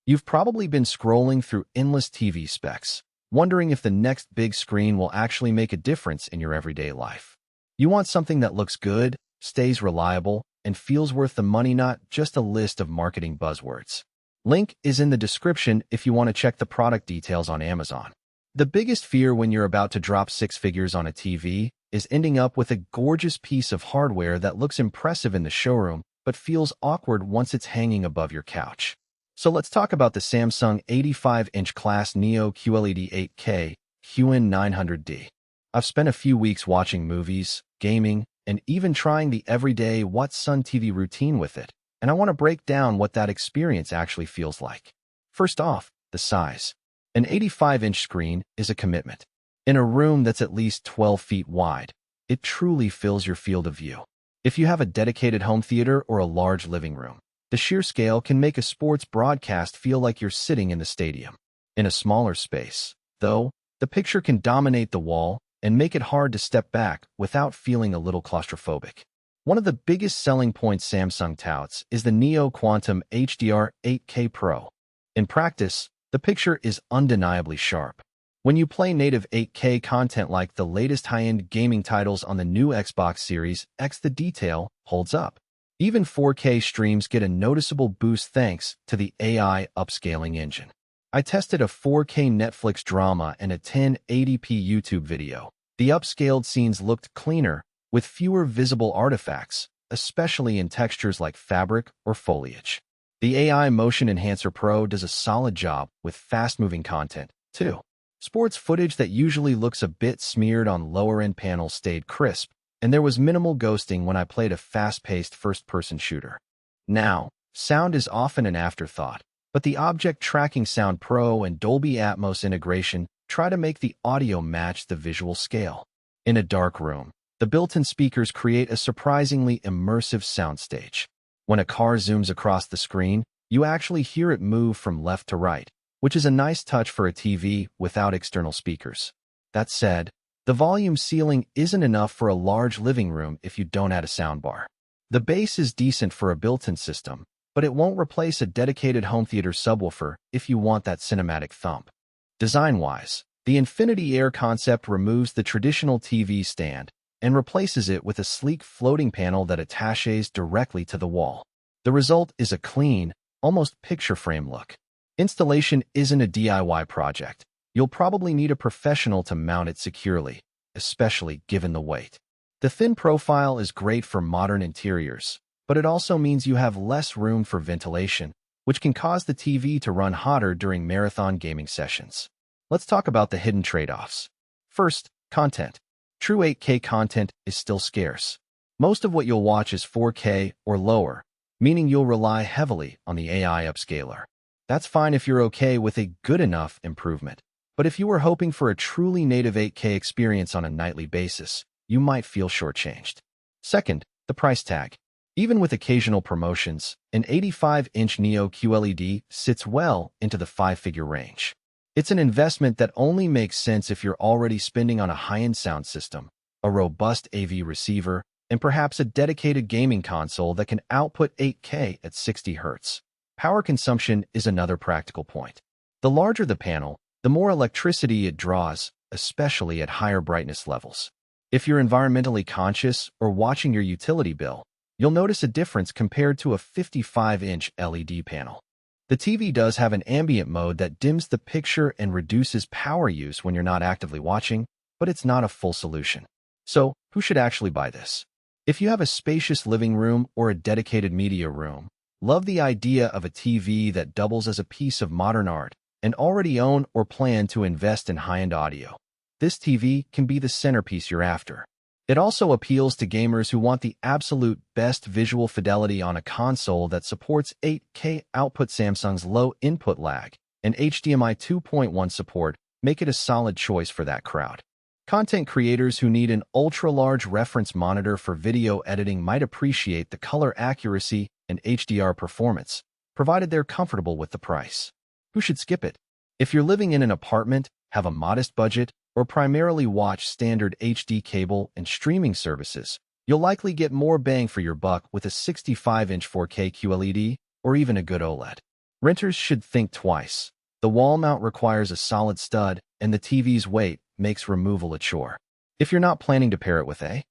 You've probably been scrolling through endless TV specs, wondering if the next big screen will actually make a difference in your everyday life. You want something that looks good, stays reliable, and feels worth the money, not just a list of marketing buzzwords. Link is in the description if you want to check the product details on Amazon. The biggest fear when you're about to drop six figures on a TV is ending up with a gorgeous piece of hardware that looks impressive in the showroom but feels awkward once it's hanging above your couch. So let's talk about the Samsung 85-inch class Neo QLED 8K QN900D. I've spent a few weeks watching movies, gaming, and even trying the everyday What's Sun TV routine with it, and I want to break down what that experience actually feels like. First off, the size. An 85-inch screen is a commitment. In a room that's at least 12 feet wide, it truly fills your field of view. If you have a dedicated home theater or a large living room, the sheer scale can make a sports broadcast feel like you're sitting in the stadium. In a smaller space, though, the picture can dominate the wall and make it hard to step back without feeling a little claustrophobic. One of the biggest selling points Samsung touts is the Neo Quantum HDR 8K Pro. In practice, the picture is undeniably sharp. When you play native 8K content like the latest high-end gaming titles on the new Xbox Series X, the detail holds up. Even 4K streams get a noticeable boost thanks to the AI upscaling engine. I tested a 4K Netflix drama and a 1080p YouTube video. The upscaled scenes looked cleaner, with fewer visible artifacts, especially in textures like fabric or foliage. The AI Motion Enhancer Pro does a solid job with fast-moving content, too. Sports footage that usually looks a bit smeared on lower-end panels stayed crisp, and there was minimal ghosting when I played a fast-paced first-person shooter. Now, sound is often an afterthought, but the Object Tracking Sound Pro and Dolby Atmos integration try to make the audio match the visual scale. In a dark room, the built-in speakers create a surprisingly immersive soundstage. When a car zooms across the screen, you actually hear it move from left to right, which is a nice touch for a TV without external speakers. That said, the volume ceiling isn't enough for a large living room if you don't add a soundbar. The bass is decent for a built-in system, but it won't replace a dedicated home theater subwoofer if you want that cinematic thump. Design-wise, the Infinity Air concept removes the traditional TV stand and replaces it with a sleek floating panel that attaches directly to the wall. The result is a clean, almost picture frame look. Installation isn't a DIY project. You'll probably need a professional to mount it securely, especially given the weight. The thin profile is great for modern interiors, but it also means you have less room for ventilation, which can cause the TV to run hotter during marathon gaming sessions. Let's talk about the hidden trade-offs. First, content. True 8K content is still scarce. Most of what you'll watch is 4K or lower, meaning you'll rely heavily on the AI upscaler. That's fine if you're okay with a good enough improvement. But if you were hoping for a truly native 8K experience on a nightly basis, you might feel shortchanged. Second, the price tag. Even with occasional promotions, an 85-inch Neo QLED sits well into the five-figure range. It's an investment that only makes sense if you're already spending on a high-end sound system, a robust AV receiver, and perhaps a dedicated gaming console that can output 8K at 60 Hz. Power consumption is another practical point. The larger the panel, the more electricity it draws, especially at higher brightness levels. If you're environmentally conscious or watching your utility bill, you'll notice a difference compared to a 55-inch LED panel. The TV does have an ambient mode that dims the picture and reduces power use when you're not actively watching, but it's not a full solution. So, who should actually buy this? If you have a spacious living room or a dedicated media room, love the idea of a TV that doubles as a piece of modern art, and already own or plan to invest in high-end audio, this TV can be the centerpiece you're after. It also appeals to gamers who want the absolute best visual fidelity on a console that supports 8K output. Samsung's low input lag and HDMI 2.1 support make it a solid choice for that crowd. Content creators who need an ultra-large reference monitor for video editing might appreciate the color accuracy and HDR performance, provided they're comfortable with the price. Who should skip it? If you're living in an apartment, have a modest budget, or primarily watch standard HD cable and streaming services, you'll likely get more bang for your buck with a 65-inch 4K QLED or even a good OLED. Renters should think twice. The wall mount requires a solid stud, and the TV's weight makes removal a chore. If you're not planning to pair it with a